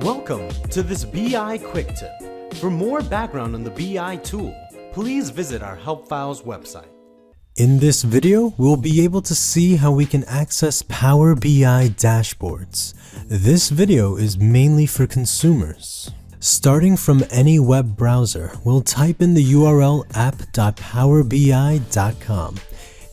Welcome to this BI Quick Tip. For more background on the BI tool, please visit our Help Files website. In this video, we'll be able to see how we can access Power BI dashboards. This video is mainly for consumers. Starting from any web browser, we'll type in the URL app.powerbi.com.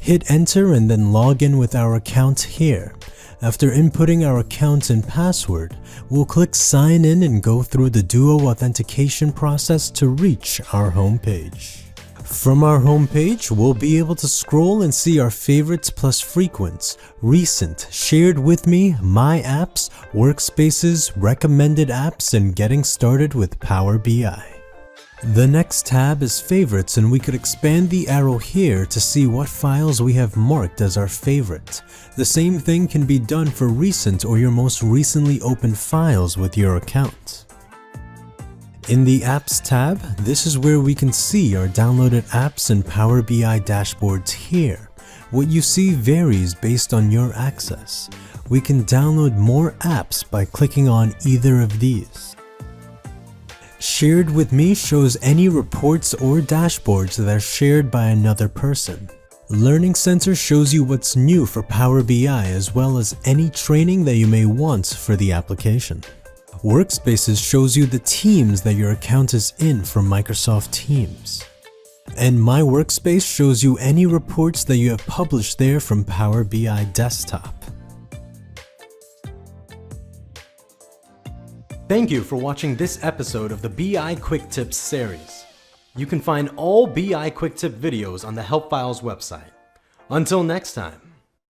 Hit enter and then log in with our account here. After inputting our account and password, we'll click sign in and go through the Duo authentication process to reach our home page. From our home page, we'll be able to scroll and see our favorites plus frequents, recent, shared with me, my apps, workspaces, recommended apps, and getting started with Power BI. The next tab is favorites, and we could expand the arrow here to see what files we have marked as our favorite. The same thing can be done for recent or your most recently opened files with your account. In the Apps tab, this is where we can see our downloaded apps and Power BI dashboards here. What you see varies based on your access. We can download more apps by clicking on either of these. Shared with me shows any reports or dashboards that are shared by another person. Learning Center shows you what's new for Power BI as well as any training that you may want for the application. Workspaces shows you the teams that your account is in from Microsoft Teams. And My Workspace shows you any reports that you have published there from Power BI Desktop. Thank you for watching this episode of the BI Quick Tips series. You can find all BI Quick Tip videos on the Help Files website. Until next time.